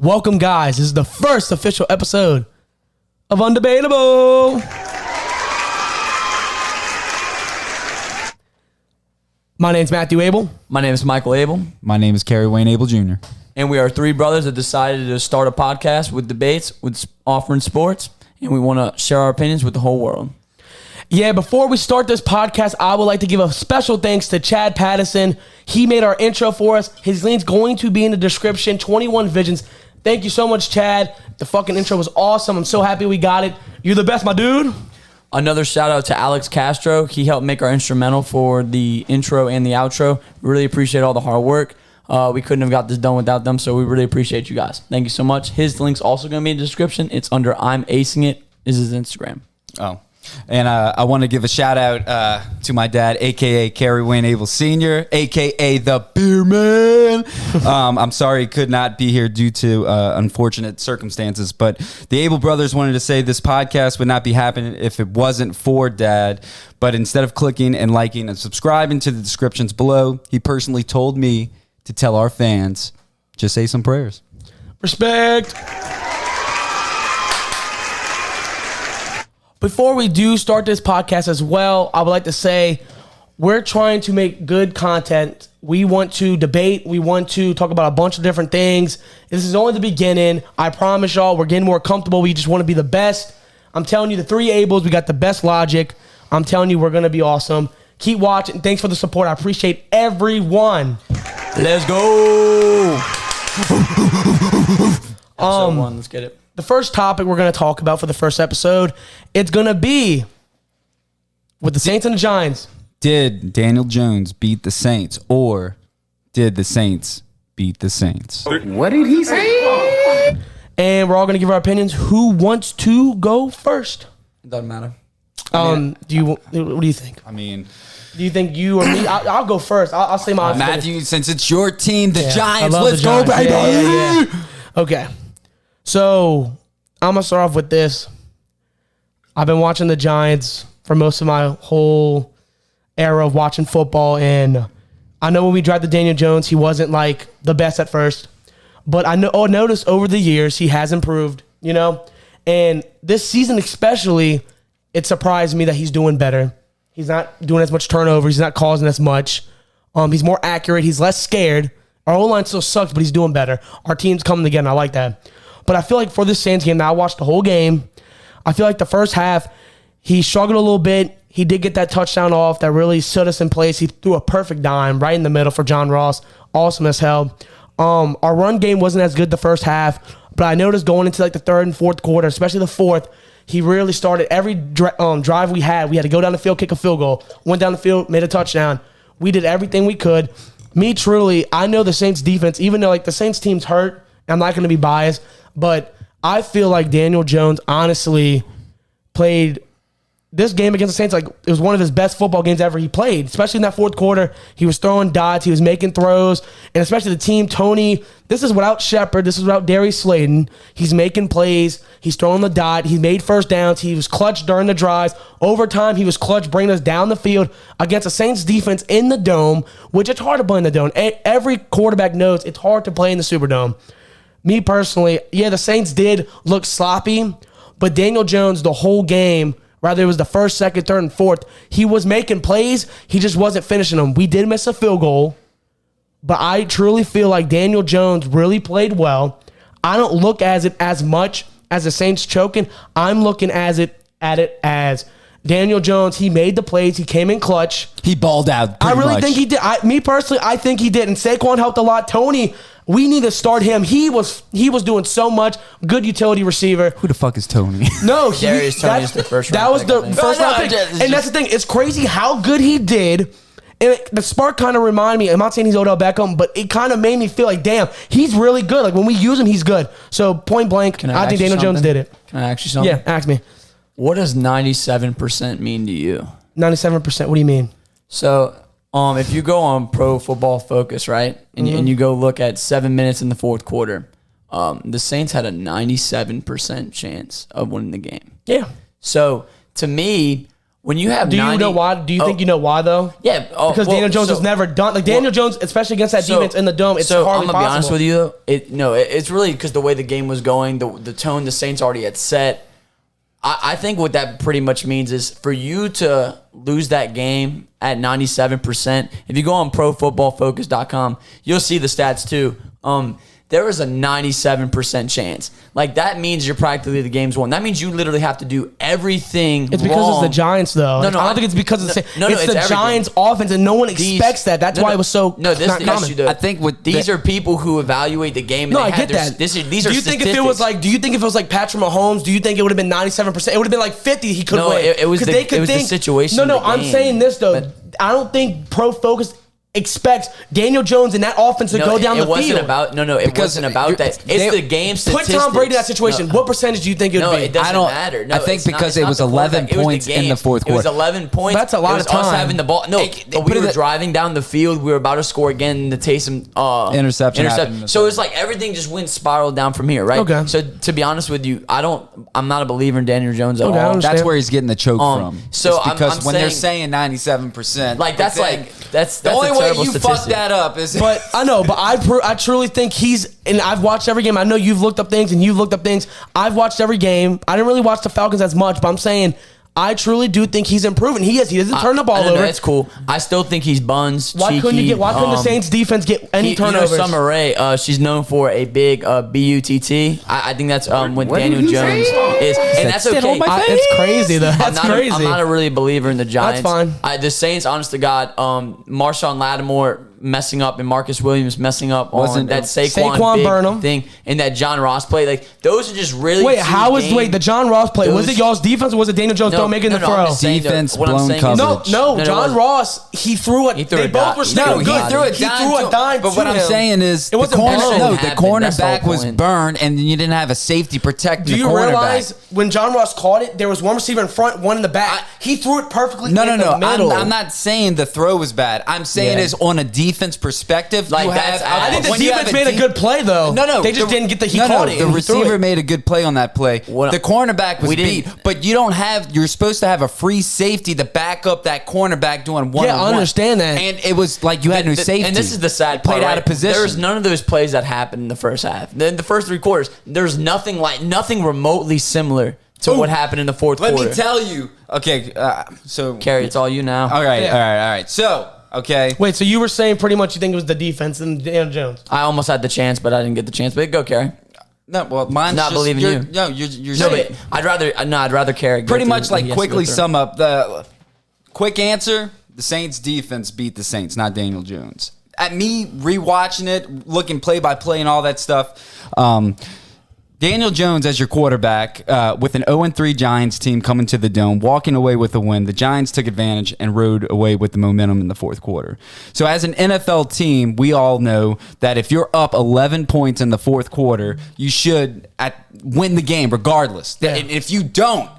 Welcome, guys. This is the first official episode of UndebatAbel. My name's Matthew Abel. My name is Michael Abel. My name is Kerry Wayne Abel Jr. And we are three brothers that decided to start a podcast with debates, with offering sports, and we want to share our opinions with the whole world. Yeah, before we start this podcast, I would like to give a special thanks to Chad Pattison. He made our intro for us. His link's going to be in the description, 21 Visions. Thank you so much, Chad. The fucking intro was awesome. I'm so happy we got it. You're the best, my dude. Another shout out to Alex Castro. He helped make our instrumental for the intro and the outro. We really appreciate all the hard work. We couldn't have got this done without them, so we really appreciate you guys. Thank you so much. His link's also going to be in the description. It's under I'm Acing It is his Instagram. Oh. And I want to give a shout out to my dad, a.k.a. Kerry Wayne Abel Sr., a.k.a. the Beer Man. I'm sorry he could not be here due to unfortunate circumstances, but the Abel brothers wanted to say this podcast would not be happening if it wasn't for Dad. But instead of clicking and liking and subscribing to the descriptions below, he personally told me to tell our fans, just say some prayers. Respect. Before we do start this podcast as well, I would like to say we're trying to make good content. We want to debate. We want to talk about a bunch of different things. This is only the beginning. I promise y'all we're getting more comfortable. We just want to be the best. I'm telling you, the three Abels, we got the best logic. I'm telling you, we're going to be awesome. Keep watching. Thanks for the support. I appreciate everyone. Let's go. Episode 1, let's get it. The first topic we're going to talk about for the first episode, it's going to be with the Saints and the Giants. Did Daniel Jones beat the Saints, or did the Saints beat the Saints? What did he say? And we're all going to give our opinions. Who wants to go first? It doesn't matter. What do you think? I mean, Do you think you or me? I'll go first. I'll say my Matthew, since it's your team, the Yeah, Giants, I love let's the go, Giants. baby. Yeah. Okay. So I'm going to start off with this. I've been watching the Giants for most of my whole era of watching football. And I know when we drafted Daniel Jones, he wasn't like the best at first. But I noticed over the years he has improved, you know. And this season especially, it surprised me that he's doing better. He's not doing as much turnovers. He's not causing as much. He's more accurate. He's less scared. Our O-line still sucks, but he's doing better. Our team's coming together, and I like that. But I feel like for this Saints game, now I watched the whole game. I feel like the first half, he struggled a little bit. He did get that touchdown off that really stood us in place. He threw a perfect dime right in the middle for John Ross. Awesome as hell. Our run game wasn't as good the first half, but I noticed going into like the third and fourth quarter, especially the fourth, he really started every drive we had to go down the field, kick a field goal. Went down the field, made a touchdown. We did everything we could. Me, truly, I know the Saints defense, even though like the Saints team's hurt, I'm not going to be biased, but I feel like Daniel Jones honestly played this game against the Saints like it was one of his best football games ever he played, especially in that fourth quarter. He was throwing dots, he was making throws, and especially the team, Tony, this is without Shepard, this is without Darius Slayton. He's making plays, he's throwing the dot, he made first downs, he was clutch during the drives. Overtime, he was clutch bringing us down the field against the Saints defense in the Dome, which it's hard to play in the Dome. Every quarterback knows it's hard to play in the Superdome. Me personally, yeah, the Saints did look sloppy, but Daniel Jones the whole game, whether it was the first, second, third, and fourth, he was making plays. He just wasn't finishing them. We did miss a field goal, but I truly feel like Daniel Jones really played well. I don't look at it as much as the Saints choking. I'm looking at it as Daniel Jones. He made the plays. He came in clutch. He balled out. I really think he did. Me personally, I think he did. And Saquon helped a lot. Tony, we need to start him. He was doing so much. Good utility receiver. Who the fuck is Tony? No, Darius Tony is the first round that was pick, the I think. first round pick. And that's the thing. It's crazy how good he did. And the spark kind of reminded me, I'm not saying he's Odell Beckham, but it kind of made me feel like, damn, he's really good. Like when we use him, he's good. So point blank, I think Daniel Jones did it. Can I ask you something? Yeah, ask me. What does 97% mean to you? 97%. What do you mean? So, if you go on Pro Football Focus, right, and you go look at 7 minutes in the fourth quarter, the Saints had a 97% chance of winning the game. Yeah. So, to me, when you have Do you 90, know why? Do you think you know why though? Yeah, because Daniel Jones has never done like Daniel Jones, especially against that defense in the dome. It's hardly I'm gonna possible. be honest with you though. It's really because the way the game was going, the tone the Saints already had set. I think what that pretty much means is for you to lose that game at 97%. If you go on ProFootballFocus.com, you'll see the stats too. There is a 97% chance. Like, that means you're practically the game's won. That means you literally have to do everything It's because wrong. it's the Giants, though. No, I don't think it's because it's no, it's the everything. Giants' offense, and no one expects that. That's why it was so this not yes, common. you do. I think with these are people who evaluate the game. And No, they I had get their, that. These are do you think if it statistics. was like? Do you think if it was like Patrick Mahomes? Do you think it would have been 97%? It would have been like 50. He could No, win. it was 'Cause the- they could it was the think, situation No, of no. the I'm game. saying this though. But- I don't think Pro Focus expects Daniel Jones and that offense to go down the field. It wasn't about that. It's the game Put statistics. Tom Brady in that situation. No. What percentage do you think it would No, be? it doesn't I don't- matter. No, I think it's not- because it's it not was the 11 quarterback. It was points in game. the fourth It was quarter. 11 points. That's a lot it was of time. us having the ball. No, Put we it were that- driving down the field. We were about to score again. And the Taysom Interception happened in the So it's like everything just went spiraled down from here, right? Okay. So to be honest with you, I'm not a believer in Daniel Jones at Okay, I all. understand. That's where he's getting the choke from. so It's because I'm when they're saying- saying 97%, Like, that's but then like that's the only a way terrible you statistic. fuck that up is. But I know, but I truly think he's, and I've watched every game. I know you've looked up things and you've looked up things. I've watched every game. I didn't really watch the Falcons as much, but I'm saying I truly do think he's improving. He is. He doesn't turn the ball over. That's cool. I still think he's buns. Why couldn't you cheeky, get? Why couldn't the Saints defense get any turnovers? You know, Summer Rae, she's known for a big butt. I think that's what What Daniel did he Jones say? is, and that's "Stand okay. on my face." It's crazy though. That's crazy. I'm not a really believer in the Giants. fine. The Saints, honest to God, Marshawn Lattimore messing up and Marcus Williams messing up on Wasn't- that Saquon big Burnham thing and that John Ross play. Like, those are just really Wait, two how was game- the John Ross play? Was Those- it y'all's defense or was it Daniel Jones don't making the I'm throw? just saying that Defense what I'm blown saying is- coverage. No, it John wasn't. Ross, he threw it. He threw They a both dime. were He still threw a good. dime. He threw a dime But to what I'm him. saying is, It wasn't bad. the happened. That's the cornerback whole was point. burned, and you didn't have a safety protecting Do the you cornerback. realize when John Ross caught it, there was one receiver in front, one in the back. He threw it perfectly No. in the middle. I'm not saying the throw was bad. I'm saying Yeah. is on a defense perspective. Like, you that's- have, I think the when you defense have made a good play though. No, they just didn't get the. He no, caught no, it. the and he threw receiver it. made a good play on that play. What- the cornerback was we beat, didn't- but you don't have. You're supposed to have a free safety to back up that cornerback doing one. Yeah, I understand that. And it was like you had no safety. And this is the sad part. Played out right? of position. There's none of those plays that happened in the first half. In the first three quarters, there's nothing remotely similar to what happened in the fourth Let quarter. me tell you. Okay, so Carrie, it's all you now. All right, Yeah. all right. So, okay. Wait, so you were saying pretty much you think it was the defense and Daniel Jones? I almost had the chance, but I didn't get the chance. But go, Carrie. No, well, mine's Not just, believing you're, you. No, you're No, saying but I'd rather Carrie. Go pretty through much what like he has to go quickly through. sum up the quick answer. The Saints defense beat the Saints, not Daniel Jones. At me rewatching it, looking play by play and all that stuff. Daniel Jones as your quarterback with an 0-3 Giants team coming to the Dome, walking away with a win. The Giants took advantage and rode away with the momentum in the fourth quarter. So as an NFL team, we all know that if you're up 11 points in the fourth quarter, you should win the game regardless. Yeah. And if you don't,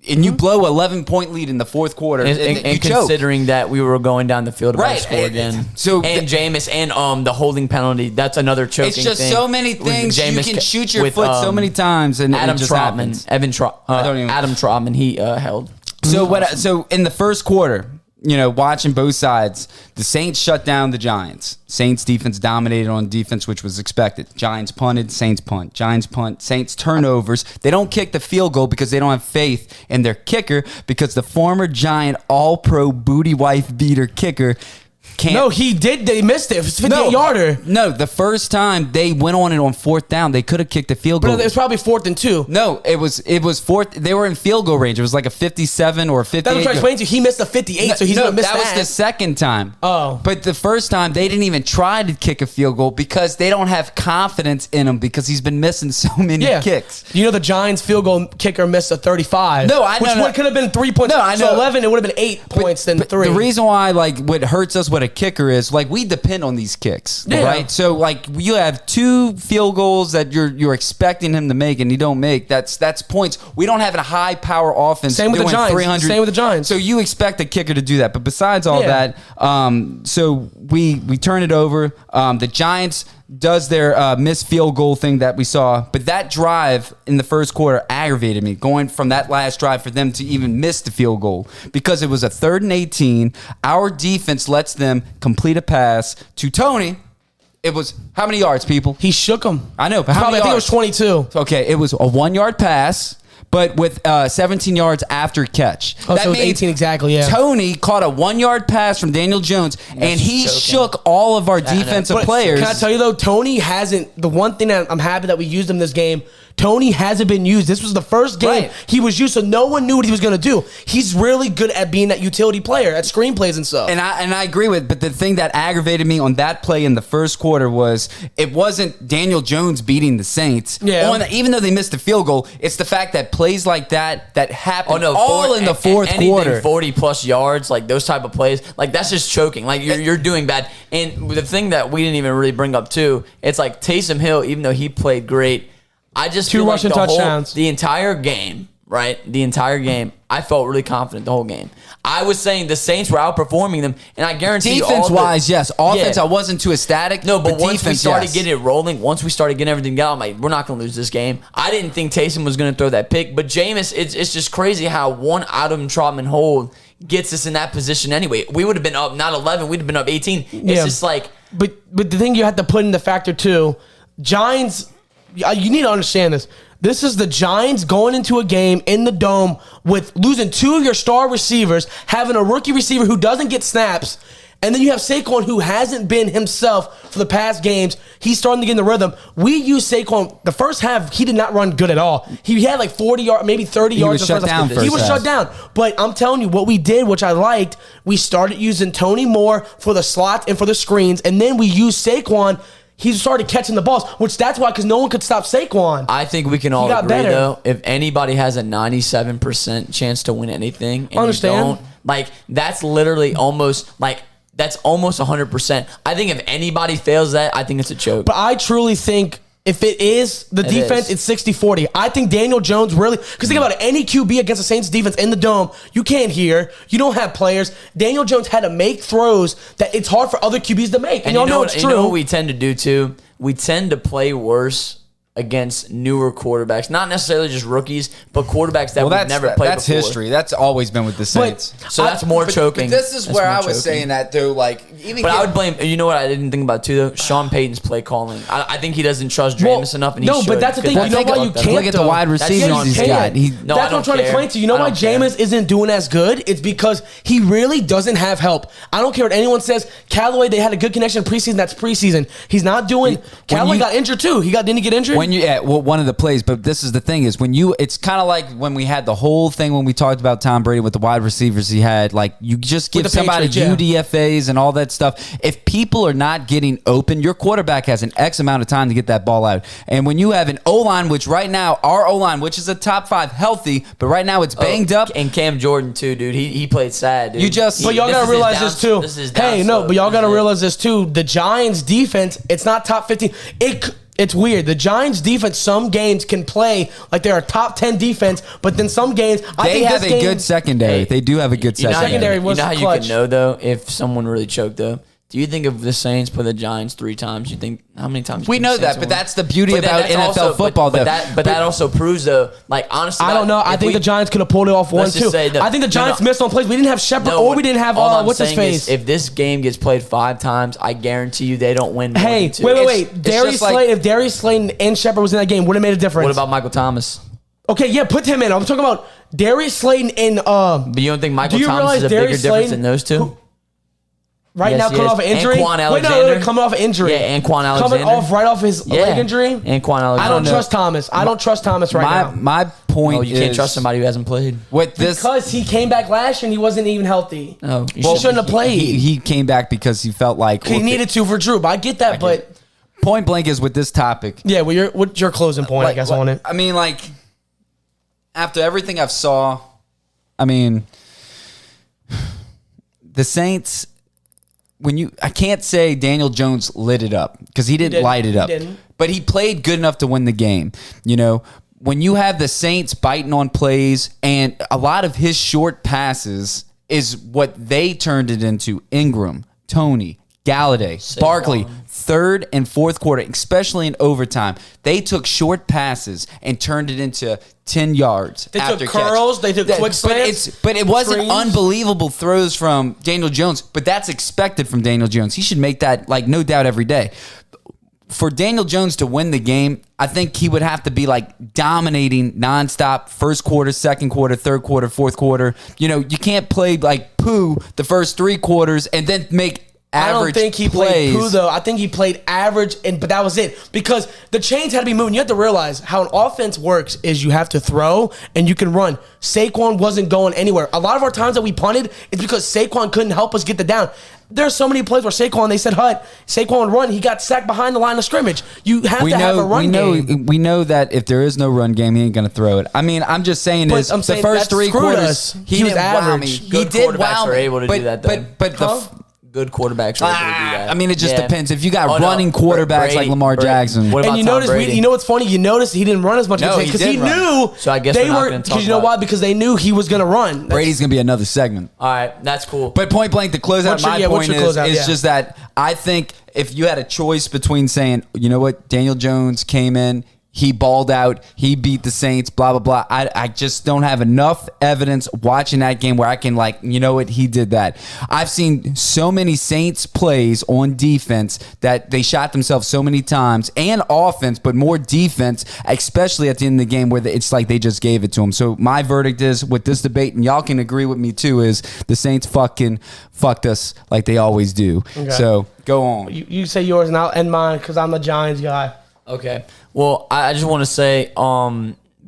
and you blow 11-point lead in the fourth quarter, And, you and choke. considering that we were going down the field about Right, to score and- again. so and Jameis and the holding penalty, that's another choking It's just thing. so many With things. You Jameis can shoot your with, foot so many times, and Adam it just Trotman, happens. Adam Trotman, he held. So in the first quarter, watching both sides, the Saints shut down the Giants. Saints defense dominated on defense, which was expected. Giants punted, Saints punt. Giants punt, Saints turnovers. They don't kick the field goal because they don't have faith in their kicker because the former Giant all-pro booty wife beater kicker can't. No, he did. They missed it. It was 58-yarder. No, the first time they went on it on fourth down, they could have kicked the field goal. But it was probably 4th and 2. No, it was fourth. They were in field goal range. It was like a 57 or a 58. That's what I'm trying to explain to you. He missed a 58, so he's no, going to miss that that. was the second time. Oh. But the first time, they didn't even try to kick a field goal because they don't have confidence in him because he's been missing so many kicks. You know the Giants field goal kicker missed a 35. No, I know. Which could have been 3 points. No, I So know. 11, it would have been 8 points than 3. The reason why, what hurts us what a kicker is. Like, we depend on these kicks, Yeah. right? So, like, you have 2 field goals that you're expecting him to make, and you don't make. That's points. We don't have a high power offense. Same with the doing Giants. 300. Same with the Giants. So you expect a kicker to do that, but besides all Yeah. that, so we turn it over. The Giants does their missed field goal thing that we saw, but that drive in the first quarter aggravated me, going from that last drive for them to even miss the field goal, because it was a 3rd and 18. Our defense lets them complete a pass to Tony. It was how many yards, people? He shook him. I know, but how Probably, many I think it yards? was 22. Okay, it was a 1-yard pass, but with 17 yards after catch. Oh, so it was 18 exactly, yeah. Tony caught a 1-yard pass from Daniel Jones, and he joking. shook all of our defensive But players. Can I tell you though, Tony hasn't. The one thing that I'm happy that we used him this game. Tony hasn't been used. This was the first game Right. he was used, so no one knew what he was going to do. He's really good at being that utility player, at screenplays and stuff. And I agree with, but the thing that aggravated me on that play in the first quarter was it wasn't Daniel Jones beating the Saints. Yeah. Even though they missed the field goal, it's the fact that plays like that happen Oh no! all in the fourth quarter. 40+ yards, like those type of plays, like that's just choking. Like you're doing bad. And the thing that we didn't even really bring up too, it's like Taysom Hill, even though he played great, I just 2 feel rushing like touchdowns. the entire game, right? The entire game, I felt really confident the whole game. I was saying the Saints were outperforming them, and I guarantee you, Defense wise, yes. Offense, Yeah. I wasn't too ecstatic. No, but once we defense, started yes. getting it rolling, once we started getting everything down, I'm like, we're not going to lose this game. I didn't think Taysom was going to throw that pick, but Jameis, it's just crazy how one Adam Trotman hold gets us in that position anyway. We would have been up not 11, we'd have been up 18. It's Yeah. just like, But the thing you have to put in the factor too, Giants. You need to understand this. This is the Giants going into a game in the dome with losing 2 of your star receivers, having a rookie receiver who doesn't get snaps, and then you have Saquon who hasn't been himself for the past games. He's starting to get in the rhythm. We used Saquon the first half. He did not run good at all. He had like 40 yards, maybe 30 yards. was in the shut first down half. He first was half. shut down. But I'm telling you, what we did, which I liked, we started using Tony more for the slots and for the screens, and then we used Saquon. He started catching the balls, which that's why, because no one could stop Saquon. I think we can all got agree better. though. If anybody has a 97% chance to win anything, and Understand. you don't, like that's literally almost like that's almost 100%. I think if anybody fails that, I think it's a choke. But I truly think if it is the defense, is. it's 60-40. I think Daniel Jones really, because think about it, any QB against the Saints defense in the dome, you can't hear, you don't have players. Daniel Jones had to make throws that it's hard for other QBs to make. And y'all know it's You true. know what we tend to do too? We tend to play worse against newer quarterbacks, not necessarily just rookies, but quarterbacks that we've never played that's before. history. That's always been with the Saints. So that's more choking. But this is That's where more I was choking. saying that though. Like, even But I would blame. You know what I didn't think about too though? Sean Payton's play calling. I think he doesn't trust Jameis enough. And he no, but should, that's the thing. because You know that's why you what- can't Look at the though? wide That's receivers Sean he's Payton. got. He, No, I That's what I'm don't trying to care. explain to you. You know I why don't care. Jameis isn't doing as good? It's because he really doesn't have help. I don't care what anyone says. Callaway, they had a good connection in preseason. That's preseason. He's not doing. Callaway got injured too. Didn't he get injured? when you one of the plays, but this is the thing is when you, it's kind of like when we had the whole thing when we talked about Tom Brady with the wide receivers he had, like you just give the somebody Patriots, UDFAs and all that stuff. If people are not getting open, your quarterback has an X amount of time to get that ball out. And when you have an O-line, which right now, our O-line, which is a top 5 healthy, but right now it's banged up. And Cam Jordan too, dude. He played sad, dude. You just- But y'all This gotta is realize his this too. This is Hey, no, but y'all gotta This is it. realize this too. The Giants defense, it's not top 15. It's weird. The Giants defense, some games can play like they're a top 10 defense, but then some games, I They think have this a game, good secondary. Hey, They do have a good You know how you- Secondary secondary. was You know how you clutch. can know though if someone really choked though. Do you think if the Saints play the Giants 3 times, you think how many times? We you think know the that, Saints but will win? that's the beauty But then about that's NFL also- football, though. But that also proves though, like honestly, I don't know. I if think we- the Giants could have pulled it off one Let's just too. say that- I think the no, Giants no. missed on plays. We didn't have Shepard No, or we didn't have all I'm what's his saying is, face. if this game gets played 5 times, I guarantee you they don't win. More Hey, than 2. wait. it's Darius just like- Slayton, if Darius Slayton and Shepard was in that game, would have made a difference. What about Michael Thomas? Okay, yeah, put him in. I'm talking about Darius Slayton and But you don't think Michael you Thomas realize is a bigger Darius difference Slayton- than those two? who- right Yes, now he coming is. off an injury. And Quan Wait, no, Alexander. coming off an injury. Yeah, and Quan Coming Alexander. off right off his leg injury. And Quan I Alexander. don't trust Thomas. I don't trust Thomas right now. My point Oh, you is can't trust somebody who hasn't played. with this. Because he came back last year and he wasn't even healthy. Oh, He shouldn't have played. He came back because he felt like He needed to for Drew, but I get that. But point blank is with this topic. yeah, well, what's your closing point? I guess on it. I mean, like after everything I've saw, I mean, the Saints I can't say Daniel Jones lit it up because he didn't light it up, but he played good enough to win the game. You know, when you have the Saints biting on plays and a lot of his short passes is what they turned it into. Ingram, Tony, Galladay, Barkley, third and fourth quarter, especially in overtime, they took short passes and turned it into 10 yards. They after took curls, catch. they took quick slants. But it wasn't screens. unbelievable throws from Daniel Jones, but that's expected from Daniel Jones. He should make that, like, no doubt every day. For Daniel Jones to win the game, I think he would have to be like dominating nonstop first quarter, second quarter, third quarter, fourth quarter. You know, you can't play like poo the first 3 quarters and then make average I don't think he plays. played poo, though. I think he played average, but that was it. Because the chains had to be moving. You have to realize how an offense works is you have to throw and you can run. Saquon wasn't going anywhere. A lot of our times that we punted is because Saquon couldn't help us get the down. There's so many plays where Saquon, they said, Saquon would run. He got sacked behind the line of scrimmage. You have to have a run game. We know that if there is no run game, he ain't going to throw it. I mean, I'm just saying But is I'm the saying first that 3 screwed quarters, us. he He was didn't wow me. average. He Good did quarterbacks wow are me. able to do that, though. But Good quarterbacks are able to do that. I mean, it just Yeah. depends. If you got Oh, no. running quarterbacks like Brady- Lamar Brady- Jackson. What about And you Tom notice, Brady? you know what's funny? You notice he didn't run as much No, he because did he run. knew. So I guess they we're not were gonna talk because you know about why? it. Because they knew he was going to run. That's- Brady's going to be another segment. All right, that's cool. But point blank, to close out What's your- my yeah, what's point your is, closeout? is Yeah. just that I think if you had a choice between saying, you know what, Daniel Jones came in, he balled out, he beat the Saints, blah, blah, blah. I just don't have enough evidence watching that game where I can like, you know what, he did that. I've seen so many Saints plays on defense that they shot themselves so many times, and offense, but more defense, especially at the end of the game where it's like they just gave it to him. So my verdict is with this debate, and y'all can agree with me too, is the Saints fucked us like they always do. Okay. So go on. You say yours and I'll end mine because I'm the Giants guy. Okay. Well, I just want to say,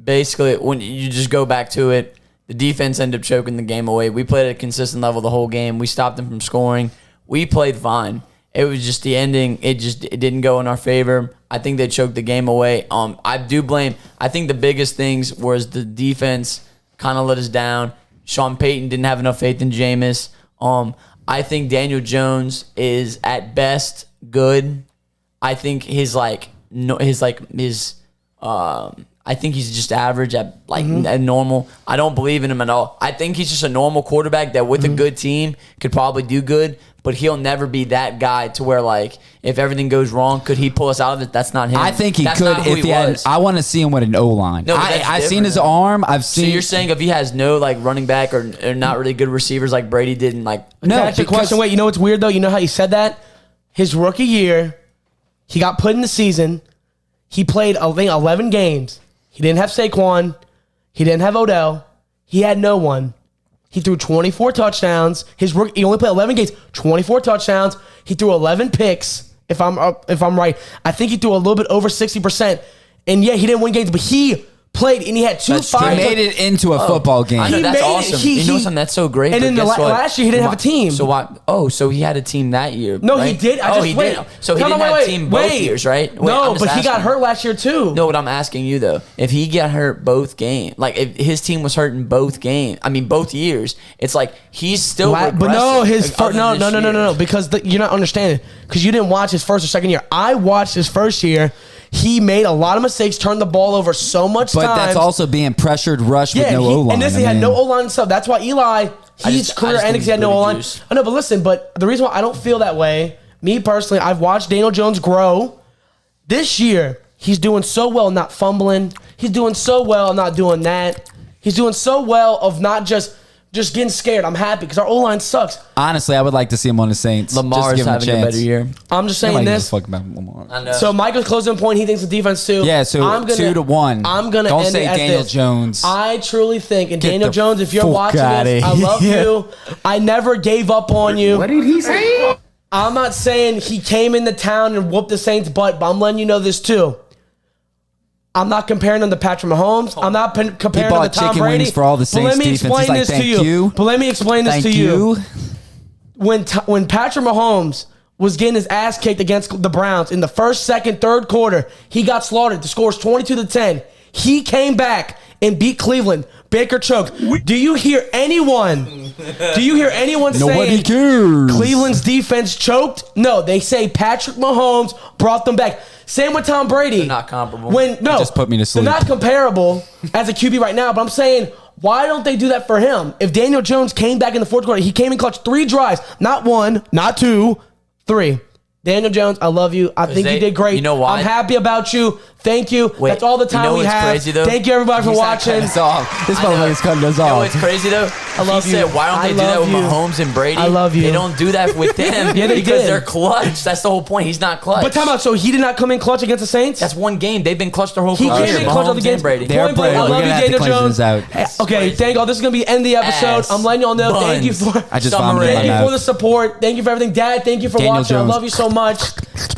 basically, when you just go back to it, the defense ended up choking the game away. We played at a consistent level the whole game. We stopped them from scoring. We played fine. It was just the ending. It didn't go in our favor. I think they choked the game away. I do blame. I think the biggest things was the defense kind of let us down. Sean Payton didn't have enough faith in Jameis. I think Daniel Jones is at best good. I think I think he's just average at at normal. I don't believe in him at all. I think he's just a normal quarterback that with a good team could probably do good, but he'll never be that guy to where like if everything goes wrong, could he pull us out of it? That's not him. I think he That's could not who if he had. was. I want to see him with an O line. No, but that's I've seen his different. arm. I've So seen. you're saying if he has no like running back or not really good receivers like Brady did and like No, That's your question. Wait, you know what's weird though? You know how you said that? His rookie year, he got put in the season. He played, I think, 11 games. He didn't have Saquon. He didn't have Odell. He had no one. He threw 24 touchdowns. He only played 11 games, 24 touchdowns. He threw 11 picks, if I'm right. I think he threw a little bit over 60%. And yeah, he didn't win games, but he played and he had he 5. made it into a football game. I know He that's made it. awesome. He- you know he- something that's so great. And but then guess what? last year he didn't have a team. So why? Oh, so he had a team that year. No, right? he did. He did. So he No, didn't no, have wait, a team wait. both years, right? Wait, No, I'm just but he got asking. hurt last year too. No, what I'm asking you though, if he got hurt both games, like if his team was hurt in both both years, it's like he's still. But no, regressing, like, other than this year. because you're not understanding. Because you didn't watch his first or second year. I watched his first year. He made a lot of mistakes, turned the ball over so much But times. that's also being pressured, rushed with no O line. And this, he had no O line and stuff. That's why Eli, his I career just ended think because he had no he's O line. booty juice. I know, but listen, but the reason why I don't feel that way, me personally, I've watched Daniel Jones grow. This year, he's doing so well not fumbling. He's doing so well not doing that. He's doing so well of not just getting scared. I'm happy because our O line sucks. Honestly, I would like to see him on the Saints. Lamar's just to give him having a chance. better year. I'm just Nobody saying gives this. a fuck about Lamar. I know. So Michael's closing point. He thinks the defense too. Yeah, so 2-1. I'm gonna Don't end say it as Daniel this. Jones. I truly think, and Get Daniel the Jones, if you're fuck watching outta this, I love here. you. I never gave up on you. What did he say? I'm not saying he came into town and whooped the Saints' butt, but I'm letting you know this too. I'm not comparing him to Patrick Mahomes. I'm not comparing him to bought Tom chicken Brady. wings for all the But Saints let me defense. He's explain like, this to "Thank you. you. But let me explain this Thank to you. you. When Patrick Mahomes was getting his ass kicked against the Browns in the first, second, third quarter, he got slaughtered. The score is 22-10. He came back and beat Cleveland, Baker choked. Do you hear anyone? Nobody saying cares. Cleveland's defense choked? No, they say Patrick Mahomes brought them back. Same with Tom Brady. They're not comparable. Just put me to sleep. They're not comparable as a QB right now, but I'm saying, why don't they do that for him? If Daniel Jones came back in the fourth quarter, he came in clutch 3 drives, not 1, not 2, 3. Daniel Jones, I love you. I think you did great. You know why? I'm happy about you. Thank you. Wait, That's all the time you know we what's have. crazy, though? Thank you, everybody, for He's not watching. cutting This motherfucker's cutting us You know off. what's crazy though? I love he you. said, why don't I they do that love with you. Mahomes and Brady? I love you. They don't do that with them Yeah, they because did. they're clutch. That's the whole point. He's not clutch. But time out. So he did not come in clutch against the Saints? That's one game. They've been clutch their whole He career. came in clutch on the Mahomes games. and Brady. They're Point blank, playing. I We're love gonna you, have to Daniel cleanse Jones. this out. Okay, crazy. thank you. This is going to be the end of the episode. Ass I'm letting y'all know. Thank you buns. for I just Summer vomited in my Thank you mouth. for the support. Thank you for everything. Dad, thank you for Daniel watching. Jones. I love you so much.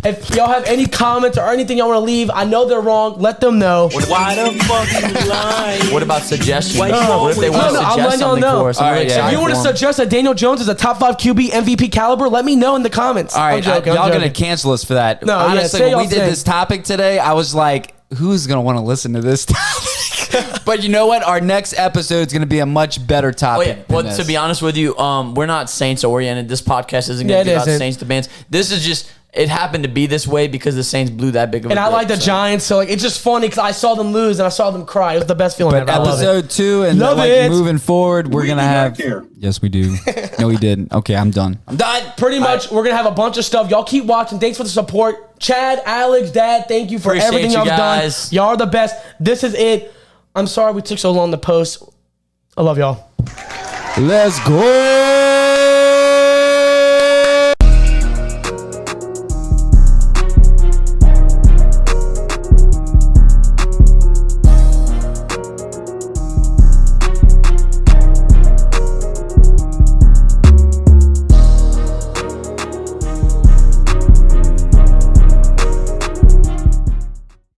If y'all have any comments or anything y'all want to leave, I know they're wrong. Let them know. Why the fuck you lying? What about suggestions? Why you What if they want to No, I'll suggest let y'all something know. for us? All right, yeah. If you want to suggest that Daniel Jones is a top 5 QB MVP caliber, let me know in the comments. All right, I'm joking, I'm y'all joking. gonna cancel us for that. No, yeah, honestly, say when we y'all did thing. this topic today, I was like, who's gonna want to listen to this topic? But you know what? Our next episode is gonna be a much better Oh, topic. yeah. Well, to be honest with you, we're not Saints oriented. This podcast isn't going Yeah, to it be about isn't. Saints to bands. This is just, it happened to be this way because the Saints blew that big of a And I dick, like the so. Giants, so like it's just funny because I saw them lose and I saw them cry. It was the best feeling But ever. I love it. episode 2 and Love like it. moving forward, we're gonna do not have. care. Yes, we do. No, he didn't. Okay, I'm done. I'm done. Pretty much, we're gonna have a bunch of stuff. Y'all keep watching. Thanks for the support, Chad, Alex, Dad. Thank you for Appreciate everything you y'all have guys. done. Y'all are the best. This is it. I'm sorry we took so long to post. I love y'all. Let's go.